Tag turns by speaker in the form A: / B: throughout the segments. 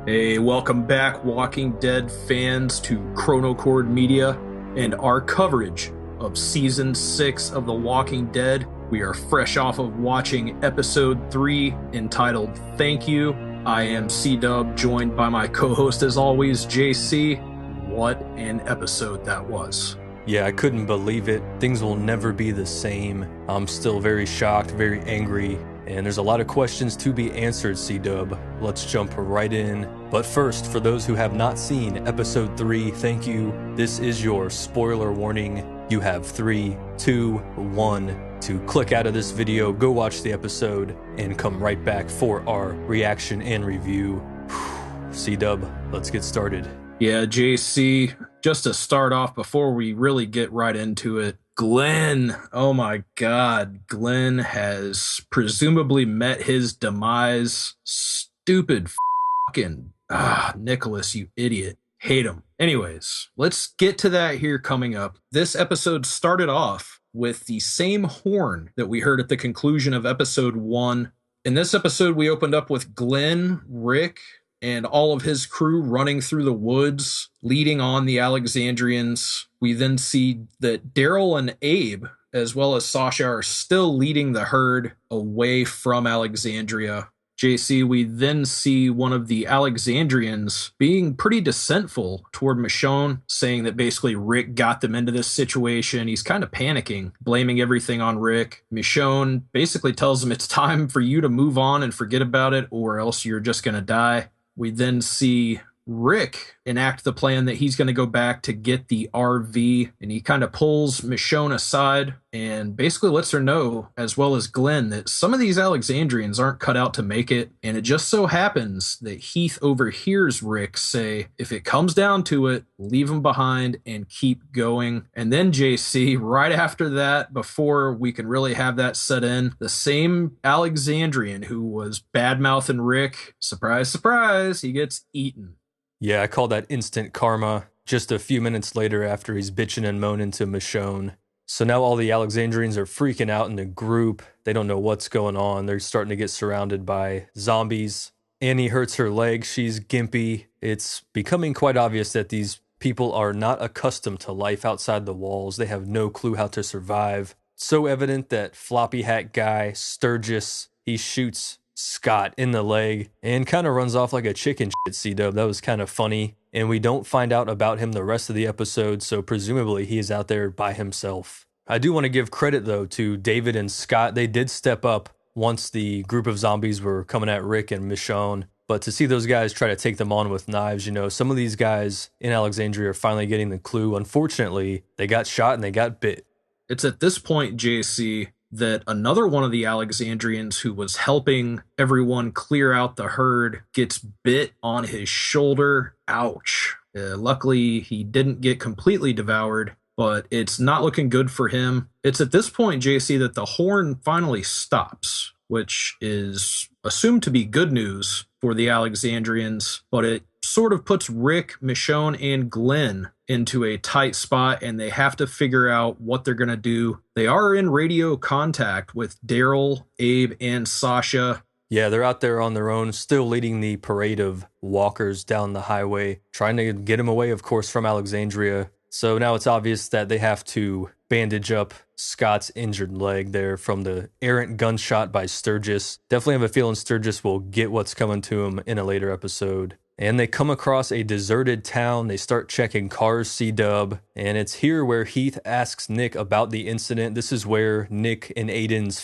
A: Hey, welcome back, Walking Dead fans, to Chronocord Media and our coverage of Season 6 of The Walking Dead. We are fresh off of watching Episode 3, entitled Thank You. I am C-Dub, joined by my co-host as always, J.C. What an episode that was.
B: Yeah, I couldn't believe it. Things will never be the same. I'm still very shocked, very angry, and there's a lot of questions to be answered, C-Dub. Let's jump right in. But first, for those who have not seen Episode 3, thank you. This is your spoiler warning. You have 3, 2, 1 to click out of this video, go watch the episode, and come right back for our reaction and review. C-Dub, let's get started.
A: Yeah, JC, just to start off before we really get right into it, Glenn, oh my God, Glenn has presumably met his demise. Stupid fucking, Nicholas, you idiot. Hate him. Anyways, let's get to that here coming up. This episode started off with the same horn that we heard at the conclusion of episode 1. In this episode, we opened up with Glenn, Rick, and all of his crew running through the woods, leading on the Alexandrians. We then see that Daryl and Abe, as well as Sasha, are still leading the herd away from Alexandria. JC, we then see one of the Alexandrians being pretty dissentful toward Michonne, saying that basically Rick got them into this situation. He's kind of panicking, blaming everything on Rick. Michonne basically tells him it's time for you to move on and forget about it, or else you're just going to die. We then see Rick enact the plan that he's going to go back to get the RV, and he kind of pulls Michonne aside and basically lets her know, as well as Glenn, that some of these Alexandrians aren't cut out to make it. And it just so happens that Heath overhears Rick say, if it comes down to it, leave him behind and keep going. And then JC, right after that, before we can really have that set in, the same Alexandrian who was bad-mouthing Rick, surprise, surprise, he gets eaten.
B: Yeah, I call that instant karma. Just a few minutes later after he's bitching and moaning to Michonne. So now all the Alexandrians are freaking out in the group. They don't know what's going on. They're starting to get surrounded by zombies. Annie hurts her leg. She's gimpy. It's becoming quite obvious that these people are not accustomed to life outside the walls. They have no clue how to survive. So evident that floppy hat guy, Sturgis, he shoots Scott in the leg and kind of runs off like a chicken shit, C-Dub. That was kind of funny. And we don't find out about him the rest of the episode, so presumably he is out there by himself. I do want to give credit, though, to David and Scott. They did step up once the group of zombies were coming at Rick and Michonne. But to see those guys try to take them on with knives, you know, some of these guys in Alexandria are finally getting the clue. Unfortunately, they got shot and they got bit.
A: It's at this point, JC, that another one of the Alexandrians who was helping everyone clear out the herd gets bit on his shoulder. Ouch. Luckily, he didn't get completely devoured, but it's not looking good for him. It's at this point, JC, that the horn finally stops, which is assumed to be good news for the Alexandrians, but it sort of puts Rick, Michonne, and Glenn into a tight spot, and they have to figure out what they're going to do. They are in radio contact with Daryl, Abe, and Sasha.
B: Yeah, they're out there on their own, still leading the parade of walkers down the highway, trying to get them away, of course, from Alexandria. So now it's obvious that they have to bandage up Scott's injured leg there from the errant gunshot by Sturgis. Definitely have a feeling Sturgis will get what's coming to him in a later episode. And they come across a deserted town. They start checking cars, C-Dub. And it's here where Heath asks Nick about the incident. This is where Nick and Aiden's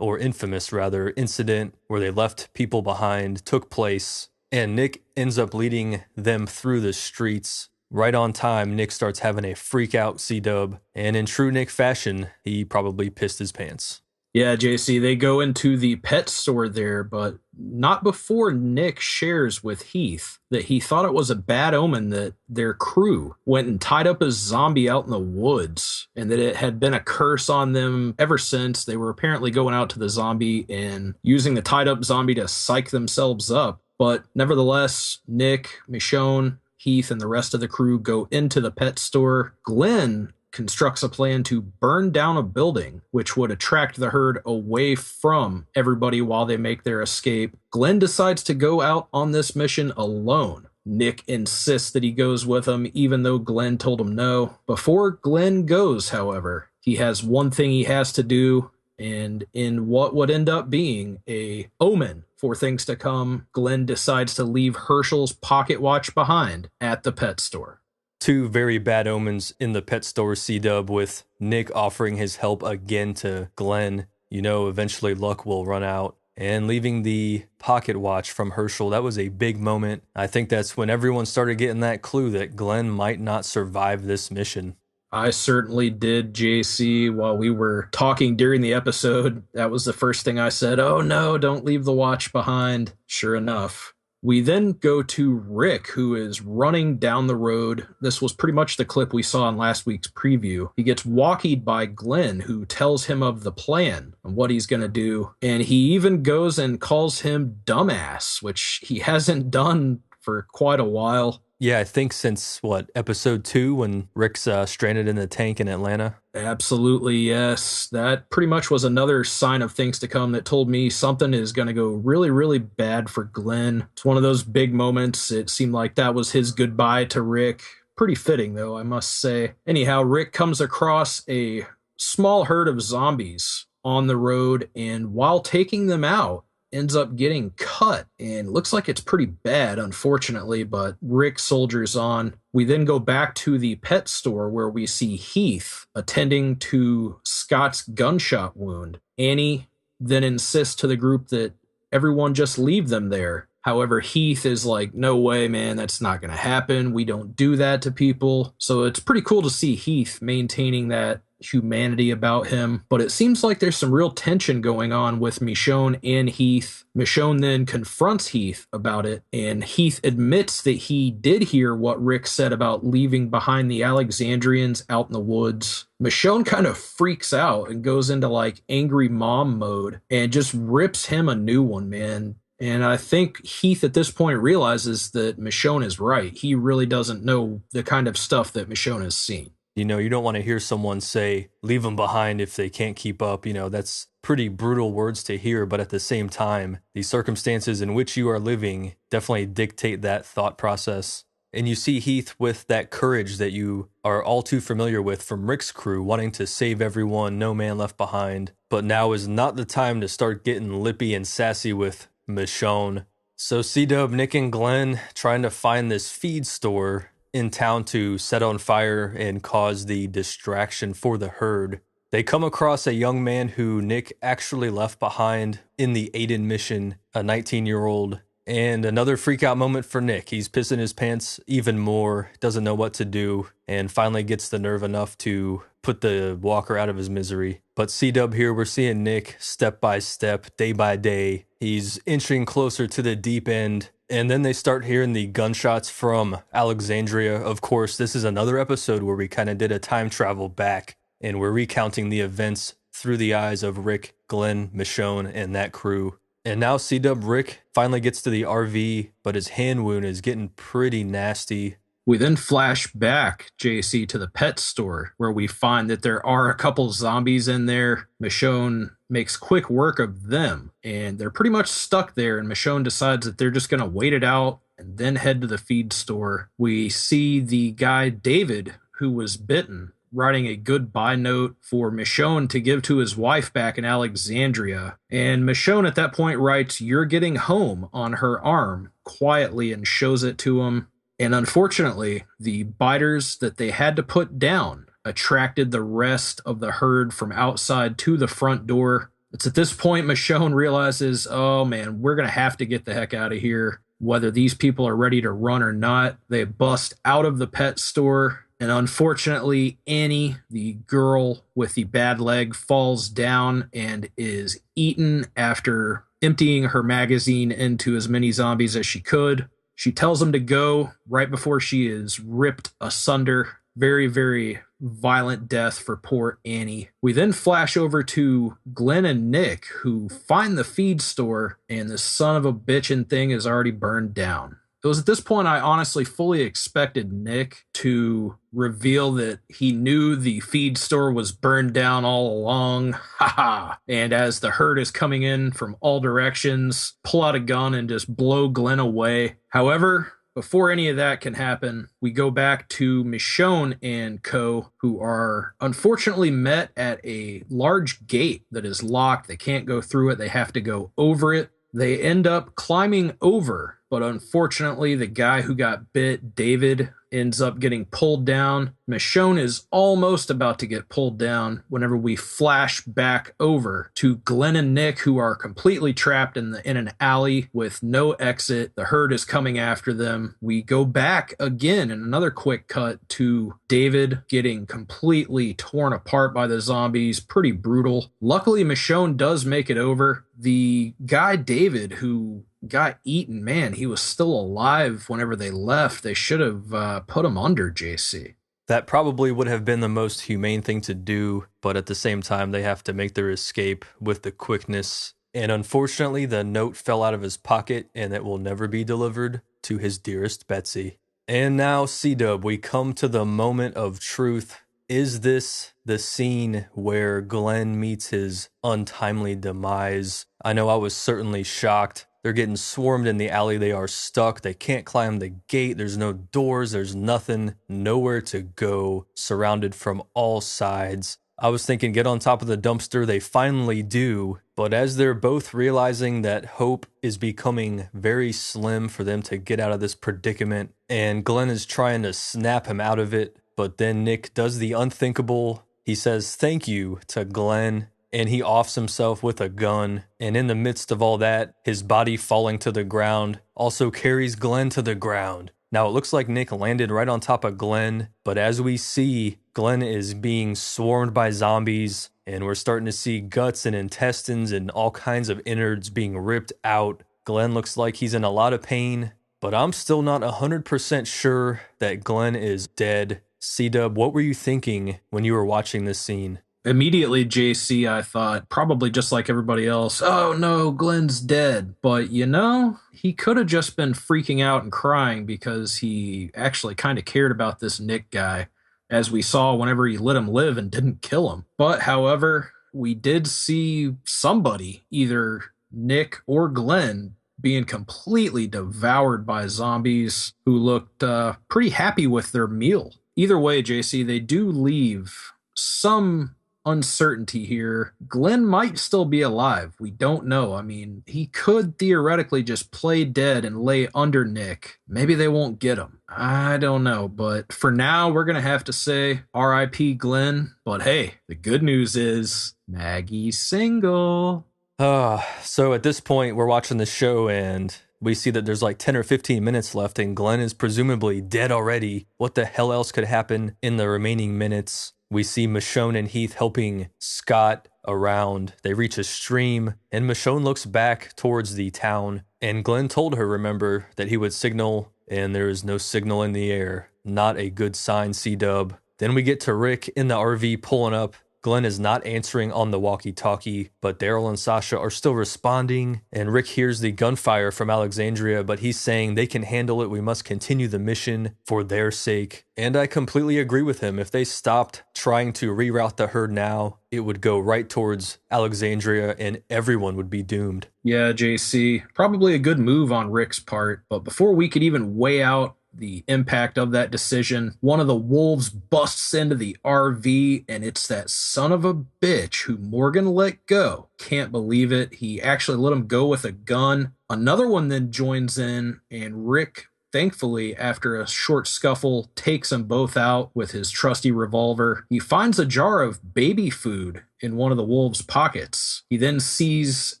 B: infamous incident where they left people behind took place. And Nick ends up leading them through the streets. Right on time, Nick starts having a freak out, C-Dub. And in true Nick fashion, he probably pissed his pants.
A: Yeah, JC, they go into the pet store there, but not before Nick shares with Heath that he thought it was a bad omen that their crew went and tied up a zombie out in the woods, and that it had been a curse on them ever since. They were apparently going out to the zombie and using the tied up zombie to psych themselves up. But nevertheless, Nick, Michonne, Heath, and the rest of the crew go into the pet store. Glenn constructs a plan to burn down a building, which would attract the herd away from everybody while they make their escape. Glenn decides to go out on this mission alone. Nick insists that he goes with him, even though Glenn told him no. Before Glenn goes, however, he has one thing he has to do, and in what would end up being a omen for things to come, Glenn decides to leave Herschel's pocket watch behind at the pet store.
B: Two very bad omens in the pet store, C-Dub, with Nick offering his help again to Glenn. You know, eventually luck will run out. And leaving the pocket watch from Herschel, that was a big moment. I think that's when everyone started getting that clue that Glenn might not survive this mission.
A: I certainly did, JC. While we were talking during the episode, that was the first thing I said. Oh no, don't leave the watch behind. Sure enough. We then go to Rick, who is running down the road. This was pretty much the clip we saw in last week's preview. He gets walkied by Glenn, who tells him of the plan and what he's going to do. And he even goes and calls him dumbass, which he hasn't done for quite a while.
B: Yeah, I think since, episode 2 when Rick's stranded in the tank in Atlanta?
A: Absolutely, yes. That pretty much was another sign of things to come that told me something is going to go really, really bad for Glenn. It's one of those big moments. It seemed like that was his goodbye to Rick. Pretty fitting, though, I must say. Anyhow, Rick comes across a small herd of zombies on the road, and while taking them out, ends up getting cut, and looks like it's pretty bad, unfortunately, but Rick soldiers on. We then go back to the pet store where we see Heath attending to Scott's gunshot wound. Annie then insists to the group that everyone just leave them there. However, Heath is like, no way, man, that's not going to happen. We don't do that to people. So it's pretty cool to see Heath maintaining that humanity about him, but it seems like there's some real tension going on with Michonne and Heath. Michonne then confronts Heath about it, and Heath admits that he did hear what Rick said about leaving behind the Alexandrians out in the woods. Michonne kind of freaks out and goes into like angry mom mode and just rips him a new one, man. And I think Heath at this point realizes that Michonne is right. He really doesn't know the kind of stuff that Michonne has seen.
B: You know, you don't want to hear someone say, leave them behind if they can't keep up. You know, that's pretty brutal words to hear. But at the same time, the circumstances in which you are living definitely dictate that thought process. And you see Heath with that courage that you are all too familiar with from Rick's crew, wanting to save everyone, no man left behind. But now is not the time to start getting lippy and sassy with Michonne. So C-Dub, Nick, and Glenn trying to find this feed store in town to set on fire and cause the distraction for the herd. They come across a young man who Nick actually left behind in the Aiden mission, a 19-year-old. And another freak out moment for Nick. He's pissing his pants even more, doesn't know what to do, and finally gets the nerve enough to put the walker out of his misery. But C-Dub here, we're seeing Nick step by step, day by day. He's inching closer to the deep end. And then they start hearing the gunshots from Alexandria. Of course, this is another episode where we kind of did a time travel back, and we're recounting the events through the eyes of Rick, Glenn, Michonne, and that crew. And now C-Dub Rick finally gets to the RV, but his hand wound is getting pretty nasty.
A: We then flash back, JC, to the pet store, where we find that there are a couple zombies in there. Michonne makes quick work of them, and they're pretty much stuck there, and Michonne decides that they're just going to wait it out and then head to the feed store. We see the guy, David, who was bitten, writing a goodbye note for Michonne to give to his wife back in Alexandria. And Michonne at that point writes, "You're getting home," on her arm quietly and shows it to him. And unfortunately, the biters that they had to put down attracted the rest of the herd from outside to the front door. It's at this point Michonne realizes, oh man, we're going to have to get the heck out of here. Whether these people are ready to run or not, they bust out of the pet store. And unfortunately, Annie, the girl with the bad leg, falls down and is eaten after emptying her magazine into as many zombies as she could. She tells him to go right before she is ripped asunder. Very, very violent death for poor Annie. We then flash over to Glenn and Nick, who find the feed store, and the son of a bitchin' thing is already burned down. It It was at this point I honestly fully expected Nick to reveal that he knew the feed store was burned down all along. Haha. And as the herd is coming in from all directions, pull out a gun and just blow Glenn away. However, before any of that can happen, we go back to Michonne and co, who are unfortunately met at a large gate that is locked. They can't go through it. They have to go over it. They end up climbing over, but unfortunately, the guy who got bit, David, ends up getting pulled down. Michonne is almost about to get pulled down whenever we flash back over to Glenn and Nick, who are completely trapped in an alley with no exit. The herd is coming after them. We go back again in another quick cut to David getting completely torn apart by the zombies. Pretty brutal. Luckily, Michonne does make it over. The guy, David, who got eaten, man, he was still alive whenever they left. They should have put him under, JC.
B: That probably would have been the most humane thing to do, but at the same time, they have to make their escape with the quickness. And unfortunately, the note fell out of his pocket and it will never be delivered to his dearest Betsy. And now, C-Dub, we come to the moment of truth. Is this the scene where Glenn meets his untimely demise? I know I was certainly shocked. They're getting swarmed in the alley. They are stuck. They can't climb the gate. There's no doors. There's nothing. Nowhere to go. Surrounded from all sides. I was thinking, get on top of the dumpster. They finally do. But as they're both realizing that hope is becoming very slim for them to get out of this predicament, and Glenn is trying to snap him out of it, but then Nick does the unthinkable. He says thank you to Glenn, and he offs himself with a gun. And in the midst of all that, his body falling to the ground also carries Glenn to the ground. Now, it looks like Nick landed right on top of Glenn, but as we see, Glenn is being swarmed by zombies, and we're starting to see guts and intestines and all kinds of innards being ripped out. Glenn looks like he's in a lot of pain, but I'm still not 100% sure that Glenn is dead. C-Dub, what were you thinking when you were watching this scene?
A: Immediately, JC, I thought, probably just like everybody else, oh no, Glenn's dead. But he could have just been freaking out and crying because he actually kind of cared about this Nick guy, as we saw whenever he let him live and didn't kill him. But however, we did see somebody, either Nick or Glenn, being completely devoured by zombies who looked pretty happy with their meal. Either way, JC, they do leave some uncertainty here. Glenn might still be alive. We don't know. I mean, he could theoretically just play dead and lay under Nick. Maybe they won't get him. I don't know. But for now, we're going to have to say R.I.P. Glenn. But hey, the good news is Maggie's single.
B: So at this point, we're watching the show and we see that there's like 10 or 15 minutes left and Glenn is presumably dead already. What the hell else could happen in the remaining minutes? We see Michonne and Heath helping Scott around. They reach a stream, and Michonne looks back towards the town. And Glenn told her, remember, that he would signal, and there is no signal in the air. Not a good sign, C-Dub. Then we get to Rick in the RV pulling up. Glenn is not answering on the walkie-talkie, but Daryl and Sasha are still responding, and Rick hears the gunfire from Alexandria, but he's saying they can handle it, we must continue the mission for their sake. And I completely agree with him. If they stopped trying to reroute the herd now, it would go right towards Alexandria and everyone would be doomed.
A: Yeah, JC, probably a good move on Rick's part, but before we could even weigh out the impact of that decision, one of the wolves busts into the RV, and it's that son of a bitch who Morgan let go. Can't believe it. He actually let him go with a gun. Another one then joins in, and Rick, thankfully, after a short scuffle, takes them both out with his trusty revolver. He finds a jar of baby food in one of the wolves' pockets. He then sees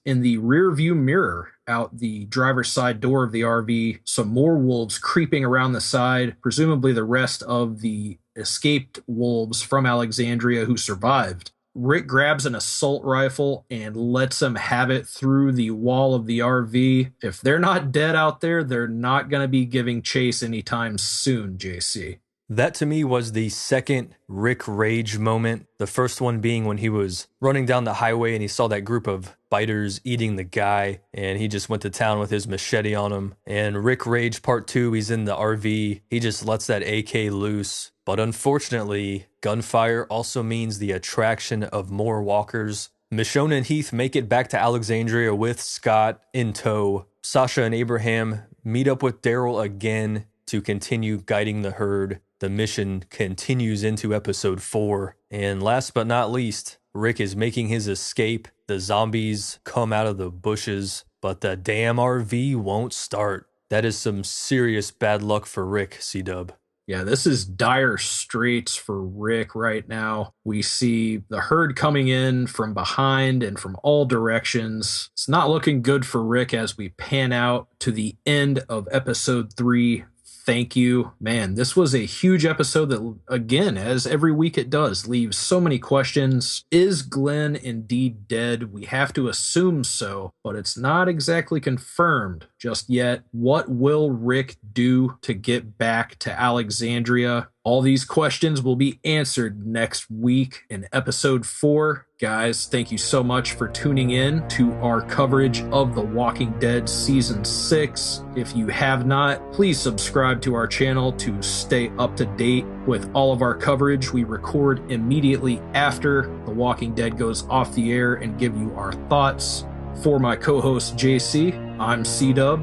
A: in the rear view mirror out the driver's side door of the RV some more wolves creeping around the side, presumably the rest of the escaped wolves from Alexandria who survived. Rick grabs an assault rifle and lets him have it through the wall of the RV. If they're not dead out there, they're not going to be giving chase anytime soon, JC.
B: That to me was the second Rick rage moment. The first one being when he was running down the highway and he saw that group of biters eating the guy and he just went to town with his machete on him. And Rick rage part 2, he's in the RV. He just lets that AK loose. But unfortunately, gunfire also means the attraction of more walkers. Michonne and Heath make it back to Alexandria with Scott in tow. Sasha and Abraham meet up with Daryl again to continue guiding the herd. The mission continues into episode 4. And last but not least, Rick is making his escape. The zombies come out of the bushes, but the damn RV won't start. That is some serious bad luck for Rick, C-Dub.
A: Yeah, this is dire straits for Rick right now. We see the herd coming in from behind and from all directions. It's not looking good for Rick as we pan out to the end of episode 3. Thank you. Man, this was a huge episode that, again, as every week it does, leaves so many questions. Is Glenn indeed dead? We have to assume so, but it's not exactly confirmed just yet. What will Rick do to get back to Alexandria? All these questions will be answered next week in episode 4. Guys, thank you so much for tuning in to our coverage of The Walking Dead Season 6. If you have not, please subscribe to our channel to stay up to date with all of our coverage. We record immediately after The Walking Dead goes off the air and give you our thoughts. For my co-host JC, I'm C-Dub.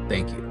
A: Thank you.